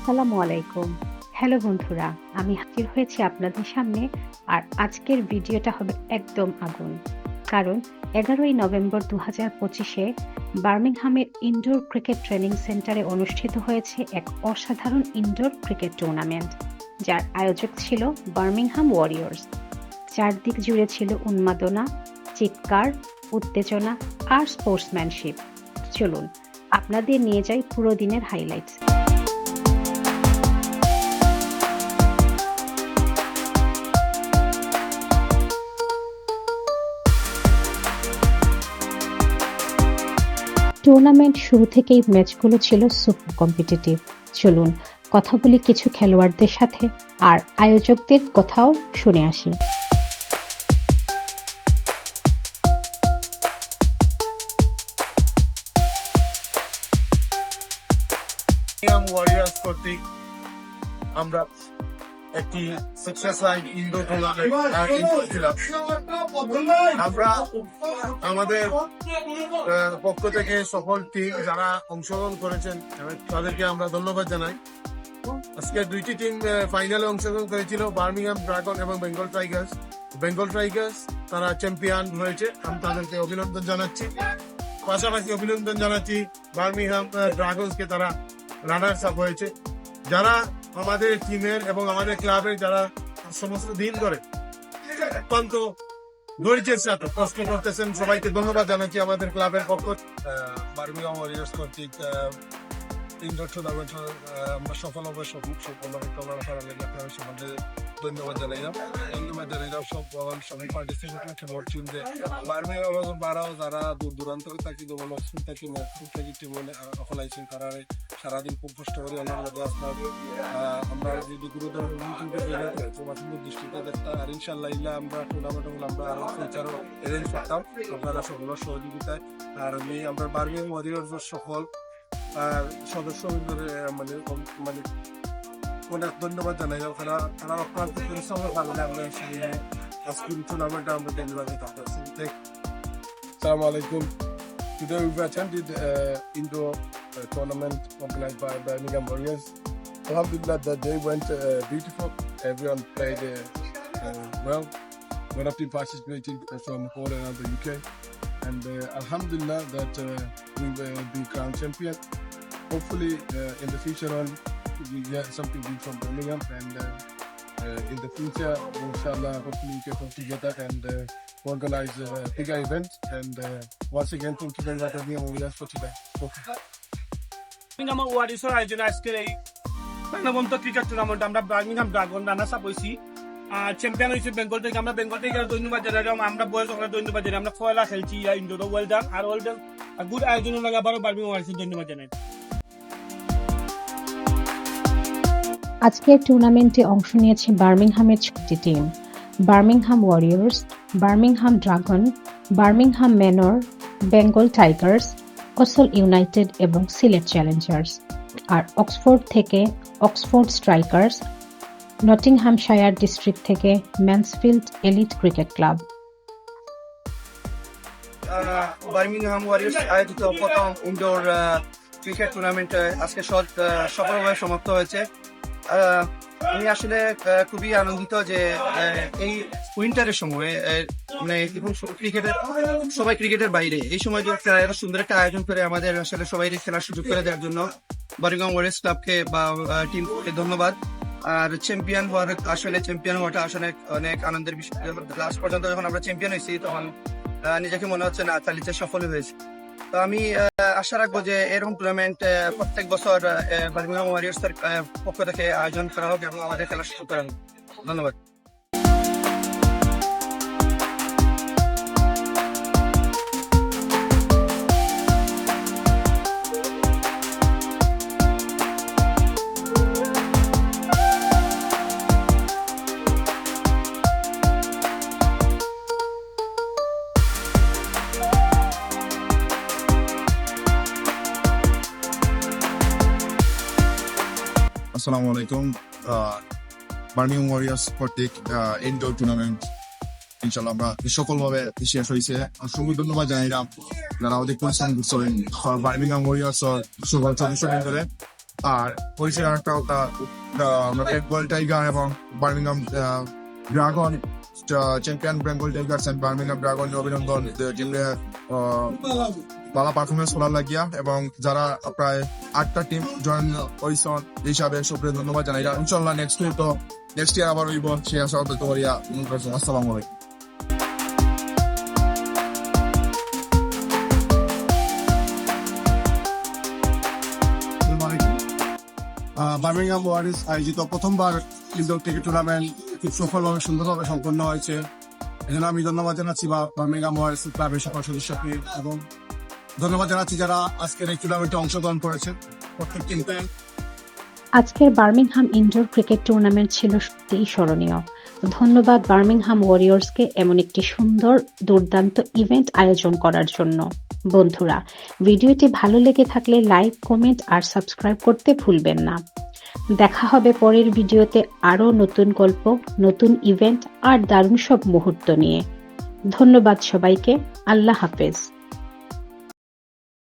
আসসালামু আলাইকুম। হ্যালো বন্ধুরা, আমি হাজির হয়েছি আপনাদের সামনে। আর আজকের ভিডিওটা হবে একদম আগুন। কারণ 11ই নভেম্বর 2025-এ বার্মিংহামের ইনডোর ক্রিকেট ট্রেনিং সেন্টারে অনুষ্ঠিত হয়েছে এক অসাধারণ ইনডোর ক্রিকেট টুর্নামেন্ট, যার আয়োজক ছিল বার্মিংহাম ওয়ারিয়র্স। চারদিক জুড়ে ছিল উন্মাদনা, চিৎকার, উত্তেজনা আর স্পোর্টসম্যানশিপ। চলুন আপনাদের নিয়ে যাই পুরো দিনের হাইলাইটস। টুর্নামেন্ট শুরু থেকেই ম্যাচগুলো ছিল সুপার কম্পিটিটিভ। চলুন কথা বলি কিছু খেলোয়াড়দের সাথে আর আয়োজকদের কথাও শুনে আসি। ওয়ারিয়র্স কর্তৃক আমরা একটি সাকসেসফুল ইনডোর টুর্নামেন্ট করেছিলাম। আমরা আমাদের পক্ষ থেকে সকল টিম যারা অংশগ্রহণ করেছেন তাদেরকে আমরা ধন্যবাদ জানাই। আজকে দুইটি টিম ফাইনালে অংশগ্রহণ করেছিল, বার্মিংহাম ড্রাগন এবং বেঙ্গল টাইগার্স। বেঙ্গল টাইগার্স তারা চ্যাম্পিয়ন হয়েছে, আমি তাদেরকে অভিনন্দন জানাচ্ছি। পাশাপাশি অভিনন্দন জানাচ্ছি বার্মিংহাম ড্রাগনসকে, তারা রানার্স আপ হয়েছে। যারা আমাদের টিমের এবং আমাদের ক্লাবের যারা সমস্ত দিন ধরে অত্যন্ত ধৈর্যের সাথে কষ্ট করতেছেন, সবাইকে ধন্যবাদ জানাচ্ছি আমাদের ক্লাবের পক্ষ। বার্মিংহাম ওয়ারিয়র্স কর্তৃক ইনডোর টুর্নামেন্ট আমরা সফলভাবে সবাইকে ধন্যবাদ জানাইলাম। সবাই পার্টিসিপেট টিমদের বার্মিংহাম এবং বারাও যারা দূর দূরান্ত থাকি যেমন অক্সফোর্ড থাকি থাকি টিম অফলাইছেন, তারা সারাদিন খুব কষ্ট করে অন্যান্য আসলাম। আমরা যদি গুরুতর দৃষ্টিতে দেখতাম, আর ইনশাল্লাহ ইল্লা আমরা টুর্নামেন্ট হলে আমরা আরো ফিউচারও অ্যারেঞ্জ করতাম আপনারা সকলের সহযোগিতায়। আর আমি আমরা বার্মিংহাম ওয়ারিয়র্সের সকল সদস্য মানে অনেক ধন্যবাদ জানাই, তারা অক্লান্ত পরিশ্রমের কারণে আমরা আজকের টুর্নামেন্টে আমরা ডেলিভারি করতেছি। Assalamu alaikum. Today we've attended indoor tournament organized by Birmingham Warriors. Alhamdulillah, the day went beautiful. Everyone played well. A lot of people participated from all around the UK, and Alhamdulillah that we will be crowned champion. Hopefully, in the future on, we get something big from Birmingham, and in the future, inshallah, hopefully we can come together and organize bigger events. And once again, thank you very much for today. Birmingham ওয়ারিয়র্সের আয়োজনে আজকের এই প্রাণবন্ত cricket tournament আমরা Birmingham Dragon runners up হয়েছি। আর champion হয়েছে বেঙ্গল থেকে। আমরা বেঙ্গল থেকে ধন্যবাদ জানাই, আমরা বয়স ধন্যবাদ জানাই। আমরা ফয়লা খেলছি indoor, well done. Are well done good আয়োজনের লাগে আবারও বার্মিংহাম ওয়ারিয়র্সের ধন্যবাদ জানাই। আজকের টুর্নামেন্টে অংশ নিয়েছে বার্মিংহামের 6টি team: Birmingham Warriors, Birmingham dragon, Birmingham manor, Bengal Tigers, Oswal United এবং সিলেট চ্যালেঞ্জার্স। আর অক্সফোর্ড থেকে অক্সফোর্ড স্ট্রাইকার্স, নটিংহ্যামশায়ার ডিস্ট্রিক্ট থেকে Mansfield elite cricket club. Birmingham Warriors আয়োজিত প্রথম ইনডোর ক্রিকেট টুর্নামেন্ট আজকে সফলভাবে সমাপ্ত হয়েছে। আমি আসলে খুবই আনন্দিত যে এই উইন্টারের সময় মানে ক্রিকেটের সবাই ক্রিকেটের বাইরে এই সময় যে এত সুন্দর একটা আয়োজন করে আমাদের আসলে সবাই খেলার সুযোগ করে দেওয়ার জন্য বার্মিংহাম ওয়ারিয়র্স ক্লাবকে বা টিমকে ধন্যবাদ। আর চ্যাম্পিয়ন হওয়াটা আসলে অনেক আনন্দের বিষয়। লাস্ট পর্যন্ত যখন আমরা চ্যাম্পিয়ন হয়েছি তখন নিজেকে মনে হচ্ছে না চালিতে সফল হয়েছে। তো আমি আশা রাখবো যে এরকম টুর্নামেন্ট প্রত্যেক বছর বার্মিংহাম ওয়ারিয়র্স এর পক্ষ থেকে আয়োজন করা হোক এবং আমাদের খেলার সুযোগ করা হোক। ধন্যবাদ। Assalamu alaikum. বার্মিংহাম ওয়ারিয়র্স কর্তৃক ইনডোর টুর্নামেন্ট ইনশাল্লাহ আমরা সফলভাবে শেষ হয়েছে। অসংখ্য ধন্যবাদ জানাইলাম যারা অধিক পরিশ্রম করছেন বার্মিংহাম ওয়ারিয়র্স সকল সদস্য ধরে। আর হয়েছে একটা আমরা বেঙ্গল টাইগার এবং Birmingham dragon champion Bengal tigers and Birmingham dragon অভিনন্দন যেমনি ভালো পারফরমেন্স করার লাগিয়া এবং যারা প্রায় 8টা টিম জয়েন হয়েছেন হিসাবে সবরে ধন্যবাদ জানাই ইনশাল্লাহ নেক্সট ইয়ার আবার হইব সে আশা করতে পারি। আসসালামু আলাইকুম। বার্মিংহাম ওয়ারিয়র্স আয়োজিত প্রথমবার ইনডোর ক্রিকেট টুর্নামেন্ট খুব সফলভাবে সুন্দরভাবে সম্পন্ন হয়েছে। এজন্য আমি ধন্যবাদ জানাচ্ছি বার্মিংহাম ওয়ারিয়র্স ক্লাবের সকল সদস্যকে এবং ধন্যবাদ জানাচ্ছি যারা আজকের এই টুর্নামেন্টে অংশগ্রহণ করেছে প্রত্যেক টিমকে। আজকের বার্মিংহাম ইনডোর ক্রিকেট টুর্নামেন্ট ছিল সত্যিই স্মরণীয়। ধন্যবাদ বার্মিংহাম ওয়ারিয়র্সকে এমন একটি সুন্দর দুর্দান্ত ইভেন্ট আয়োজন করার জন্য। বন্ধুরা, ভিডিওটি ভালো লেগে থাকলে লাইক, কমেন্ট আর সাবস্ক্রাইব করতে ভুলবেন না। দেখা হবে পরের ভিডিওতে আরও নতুন গল্প, নতুন ইভেন্ট আর দারুণ সব মুহূর্ত নিয়ে। ধন্যবাদ সবাইকে। আল্লাহ হাফেজ।